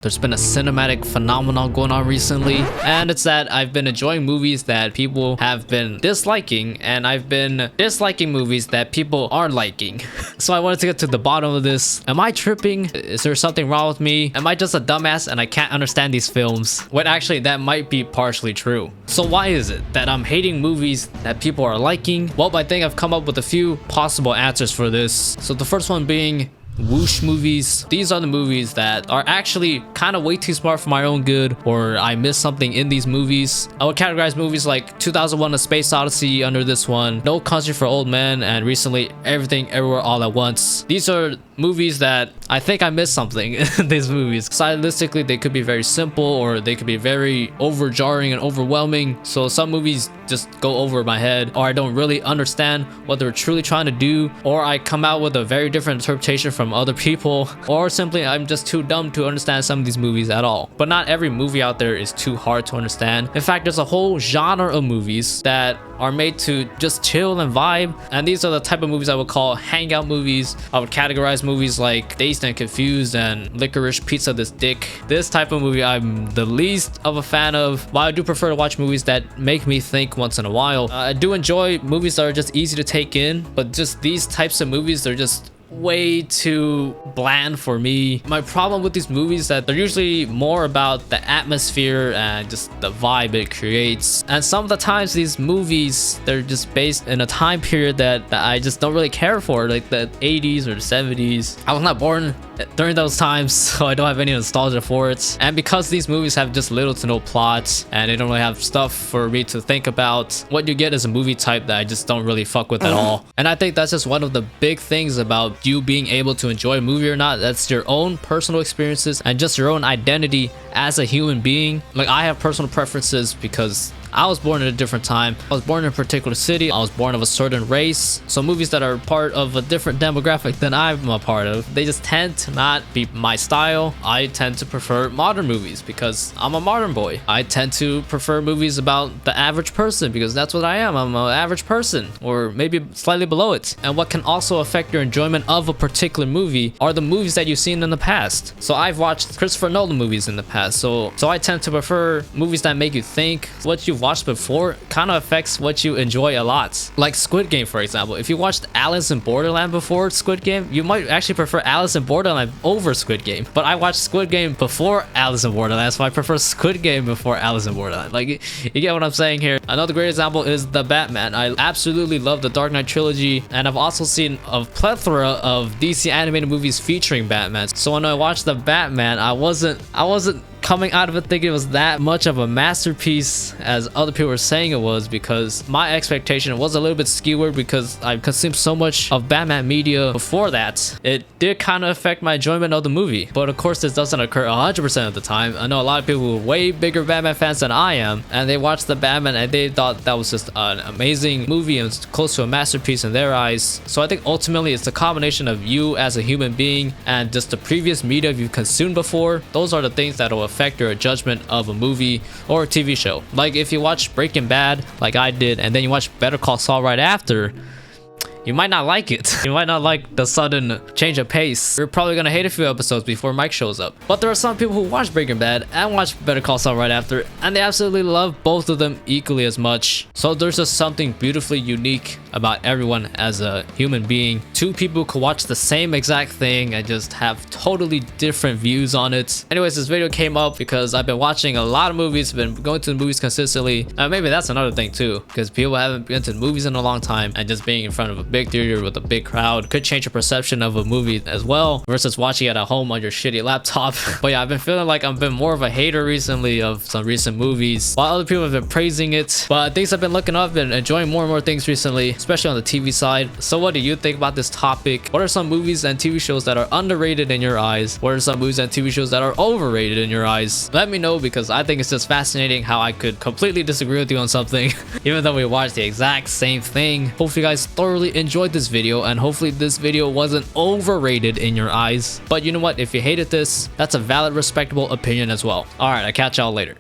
There's been a cinematic phenomenon going on recently, and it's that I've been enjoying movies that people have been disliking, and I've been disliking movies that people are liking. So I wanted to get to the bottom of this. Am I tripping? Is there something wrong with me? Am I just a dumbass and I can't understand these films? When actually that might be partially true. So why is it that I'm hating movies that people are liking? Well, I think I've come up with a few possible answers for this. So the first one being Whoosh movies. These are the movies that are actually kind of way too smart for my own good, or I missed something in these movies. I would categorize movies like 2001: A Space Odyssey under this one, No Country for Old Men, and recently Everything Everywhere All at Once. These are movies that I think I missed something in these movies. Stylistically, they could be very simple, or they could be very overjarring and overwhelming. So some movies just go over my head, or I don't really understand what they're truly trying to do, or I come out with a very different interpretation from other people, or simply I'm just too dumb to understand some of these movies at all. But not every movie out there is too hard to understand. In fact, there's a whole genre of movies that are made to just chill and vibe, and these are the type of movies I would call hangout movies. I would categorize movies like Dazed and Confused and Licorice Pizza This Dick. This type of movie I'm the least of a fan of, but I do prefer to watch movies that make me think once in a while. I do enjoy movies that are just easy to take in, but just these types of movies, they're just way too bland for me. My problem with these movies is that they're usually more about the atmosphere and just the vibe it creates, and some of the times these movies, they're just based in a time period that I just don't really care for, like the 80s or the 70s. I was not born during those times, so I don't have any nostalgia for it. And because these movies have just little to no plot and they don't really have stuff for me to think about, what you get is a movie type that I just don't really fuck with at all. And I think that's just one of the big things about you being able to enjoy a movie or not. That's your own personal experiences and just your own identity as a human being. Like, I have personal preferences because I was born at a different time. I was born in a particular city. I was born of a certain race. So movies that are part of a different demographic than I'm a part of, they just tend to not be my style. I tend to prefer modern movies because I'm a modern boy. I tend to prefer movies about the average person because that's what I am. I'm an average person, or maybe slightly below it. And what can also affect your enjoyment of a particular movie are the movies that you've seen in the past. So I've watched Christopher Nolan movies in the past. So I tend to prefer movies that make you think. What you've watched before kind of affects what you enjoy a lot. Like Squid Game, for example. If you watched Alice in Borderland before Squid Game, you might actually prefer Alice in Borderland over Squid Game. But I watched Squid Game before Alice in Borderland, so I prefer Squid Game before Alice in Borderland. Like, you get what I'm saying here. Another great example is The Batman. I absolutely love the Dark Knight trilogy, and I've also seen a plethora of DC animated movies featuring Batman. So when I watched The Batman, I wasn't coming out of it thinking it was that much of a masterpiece as other people were saying it was, because my expectation was a little bit skewed because I consumed so much of Batman media before that. It did kind of affect my enjoyment of the movie, but of course this doesn't occur 100% of the time. I know a lot of people who are way bigger Batman fans than I am, and they watched The Batman and they thought that was just an amazing movie and it's close to a masterpiece in their eyes. So I think ultimately it's a combination of you as a human being and just the previous media you've consumed before. Those are the things that will affect your judgment of a movie or a TV show. Like if you watch Breaking Bad like I did, and then you watch Better Call Saul right after, you might not like it. You might not like the sudden change of pace. You're probably gonna hate a few episodes before Mike shows up. But there are some people who watch Breaking Bad and watch Better Call Saul right after, and they absolutely love both of them equally as much. So there's just something beautifully unique about everyone as a human being. Two people could watch the same exact thing and just have totally different views on it. Anyways, this video came up because I've been watching a lot of movies, been going to the movies consistently. Maybe that's another thing too, because people haven't been to the movies in a long time, and just being in front of a big theater with a big crowd could change your perception of a movie as well, versus watching it at home on your shitty laptop. But yeah, I've been feeling like I've been more of a hater recently of some recent movies, while other people have been praising it. But things have been looking up and enjoying more and more things recently, especially on the TV side. So what do you think about this topic? What are some movies and TV shows that are underrated in your eyes? What are some movies and TV shows that are overrated in your eyes? Let me know, because I think it's just fascinating how I could completely disagree with you on something even though we watched the exact same thing. Hopefully you guys thoroughly enjoyed this video, and hopefully this video wasn't overrated in your eyes. But you know what, if you hated this, that's a valid, respectable opinion as well. All right, I'll catch y'all later.